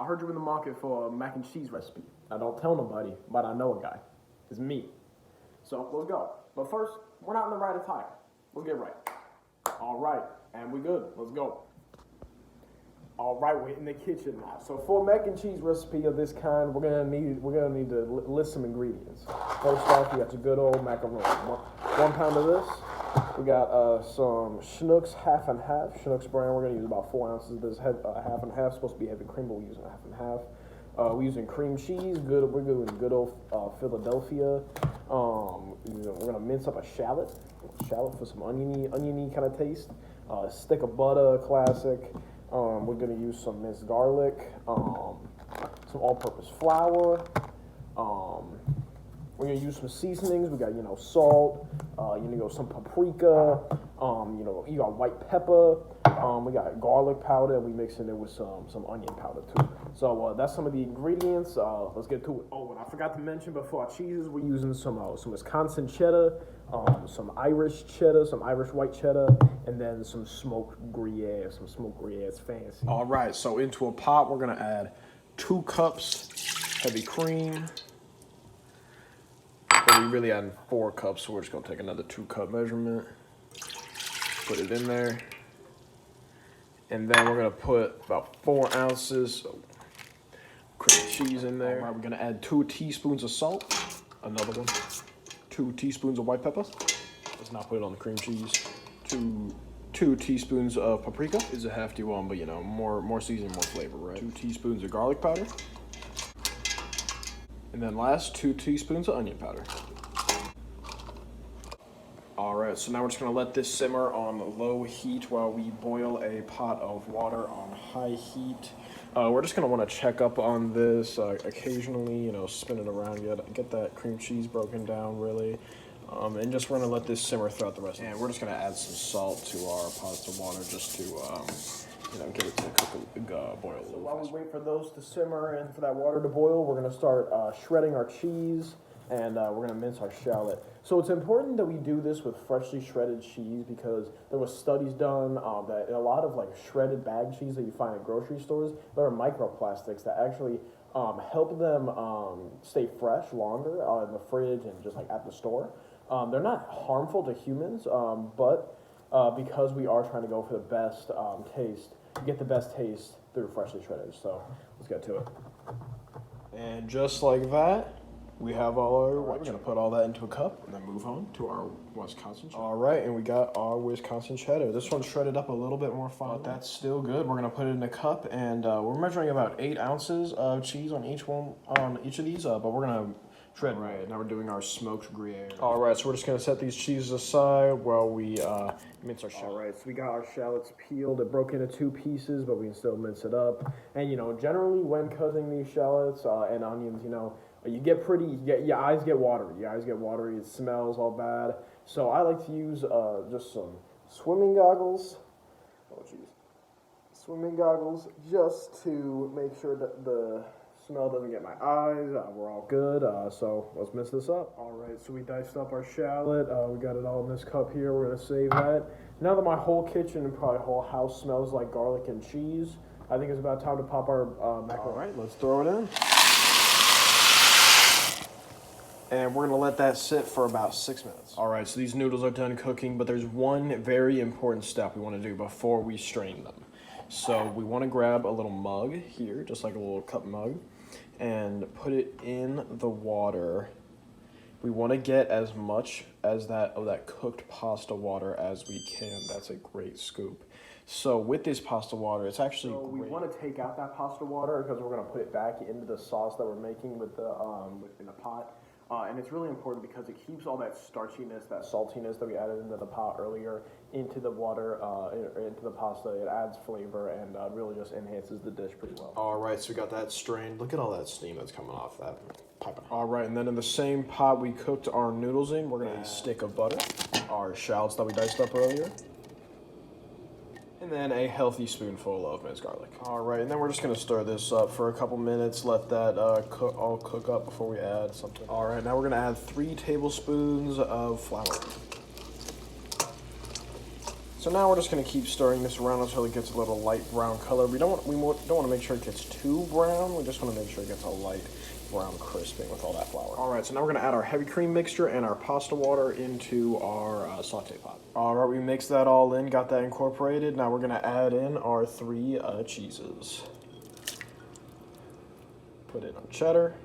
I heard you're in the market for a mac and cheese recipe. I don't tell nobody, but I know a guy. It's me. So let's go. But first, we're not in the right attire. Let's get right. All right, and we good. Let's go. All right, we're in the kitchen now. So for a mac and cheese recipe of this kind, we're gonna need to list some ingredients. First off, we got your good old macaroni. 1 pound of this. We got some Schnucks half and half. Schnucks brand. We're gonna use about 4 ounces of this half and half. Supposed to be heavy cream, but we're using half and half. We're using cream cheese. We're doing good old Philadelphia. We're gonna mince up a shallot for some oniony kind of taste. A stick of butter, classic. We're gonna use some minced garlic, some all-purpose flour. We're gonna use some seasonings. We got salt, some paprika. You got white pepper. We got garlic powder, and we mixing it with some onion powder too. So that's some of the ingredients. Let's get to it. Oh, and I forgot to mention before our cheeses, we're using some Wisconsin cheddar, some Irish cheddar, some Irish white cheddar, and then some smoked Gruyere. Some smoked Gruyere is fancy. All right, so into a pot, we're gonna add 2 cups heavy cream. But we really adding 4 cups, so we're just gonna take another 2-cup measurement, put it in there, and then we're gonna put about 4 ounces of cream cheese in there. All right, we're gonna add 2 teaspoons of salt, another one, 2 teaspoons of white pepper. Let's not put it on the cream cheese. 2 teaspoons of paprika. Is a hefty one, but more seasoning, more flavor, right? 2 teaspoons of garlic powder. And then last, 2 teaspoons of onion powder. All right, so now we're just gonna let this simmer on low heat while we boil a pot of water on high heat. We're just gonna wanna check up on this occasionally, spin it around, get that cream cheese broken down really. And just we're gonna let this simmer throughout the rest. And we're just gonna add some salt to our pots of water just to get it to boil a little. So while we wait for those to simmer and for that water to boil, we're going to start shredding our cheese, and we're going to mince our shallot. So it's important that we do this with freshly shredded cheese because there was studies done that a lot of shredded bag cheese that you find at grocery stores, there are microplastics that actually help them stay fresh longer in the fridge and just at the store. They're not harmful to humans, but because we are trying to go for the best taste, get the best taste through freshly shredded. So let's get to it. And just like that, we have all our white. We're gonna put all that into a cup and then move on to our Wisconsin cheddar. All right, and we got our Wisconsin cheddar. This one's shredded up a little bit more fine. But that's still good. We're gonna put it in a cup, and we're measuring about 8 ounces of cheese on each of these. But we're gonna shred. Right, now we're doing our smoked Gruyere. All right, so we're just gonna set these cheeses aside while we mince our shallot. All right, so we got our shallots peeled. It broke into 2 pieces, but we can still mince it up. And generally when cutting these shallots and onions, you get your eyes get watery. Your eyes get watery. It smells all bad. So I like to use just some swimming goggles. Oh, jeez. Swimming goggles just to make sure that the smell doesn't get my eyes. We're all good. So let's mix this up. All right, so we diced up our shallot. We got it all in this cup here. We're gonna save that. Now that my whole kitchen and probably whole house smells like garlic and cheese, I think it's about time to pop our macaroni. All right, let's throw it in. And we're gonna let that sit for about 6 minutes. All right, so these noodles are done cooking, but there's one very important step we wanna do before we strain them. So we wanna grab a little mug here, just like a little cup mug, and put it in the water. We wanna get as much as of that cooked pasta water as we can. That's a great scoop. So with this pasta water, it's actually great. We want to take out that pasta water because we're going to put it back into the sauce that we're making with the in the pot. And it's really important because it keeps all that starchiness, that saltiness that we added into the pot earlier into the water, into the pasta. It adds flavor and really just enhances the dish pretty well. All right, so we got that strained. Look at all that steam that's coming off that pipe. All right, and then in the same pot we cooked our noodles in, we're going to add a stick of butter, our shallots that we diced up earlier, and then a healthy spoonful of minced garlic. All right, and then we're just gonna stir this up for a couple minutes, let that all cook up before we add something. All right, now we're gonna add 3 tablespoons of flour. So now we're just going to keep stirring this around until it gets a little light brown color. We don't want to make sure it gets too brown. We just want to make sure it gets a light brown crisping with all that flour. All right, so now we're going to add our heavy cream mixture and our pasta water into our saute pot. All right, we mixed that all in, got that incorporated. Now we're going to add in our 3 cheeses. Put in our cheddar.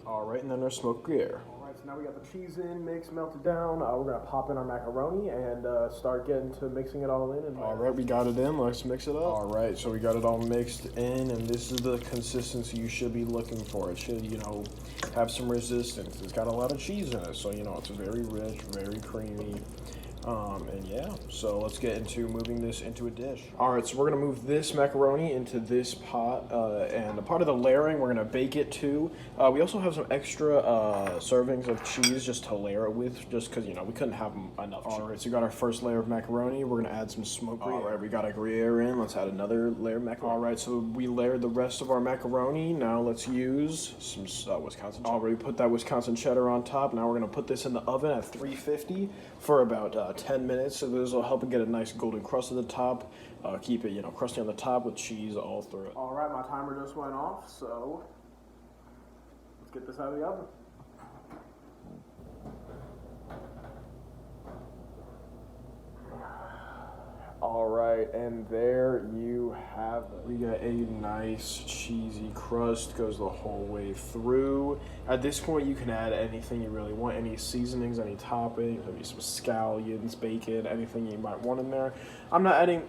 All right, and then our smoked Gruyere. All right, so now we got the cheese in, mixed, melted down. We're gonna pop in our macaroni and start getting to mixing it all in. All right, we got it in. Let's mix it up. All right, so we got it all mixed in, and this is the consistency you should be looking for. It should, have some resistance. It's got a lot of cheese in it, so it's very rich, very creamy. And yeah, so let's get into moving this into a dish. All right, so we're gonna move this macaroni into this pot, and a part of the layering, we're gonna bake it too. We also have some extra servings of cheese just to layer it with, just because we couldn't have enough. All right, so we got our first layer of macaroni. We're gonna add some smoked Gruyere. All right, we got our Gruyere in. Let's add another layer of macaroni. All right, so we layered the rest of our macaroni. Now let's use some Wisconsin cheddar. Already put that Wisconsin cheddar on top. Now we're gonna put this in the oven at 350 for about 10 minutes, so this will help it get a nice golden crust at the top. Keep it, crusty on the top with cheese all through it. All right, my timer just went off, so let's get this out of the oven. All right, and there you have it. We got a nice cheesy crust, goes the whole way through. At this point, you can add anything you really want, any seasonings, any toppings, maybe some scallions, bacon, anything you might want in there. I'm not adding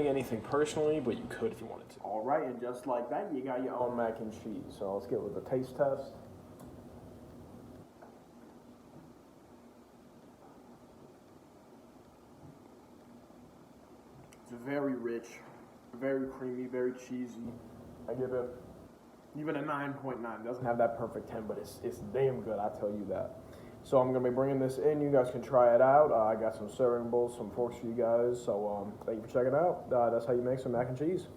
anything personally, but you could if you wanted to. All right, and just like that, you got your own mac and cheese. So let's get with the taste test. It's very rich, very creamy, very cheesy. I give it even a 9.9. It doesn't have that perfect 10, but it's damn good, I tell you that. So I'm going to be bringing this in. You guys can try it out. I got some serving bowls, some forks for you guys. So thank you for checking it out. That's how you make some mac and cheese.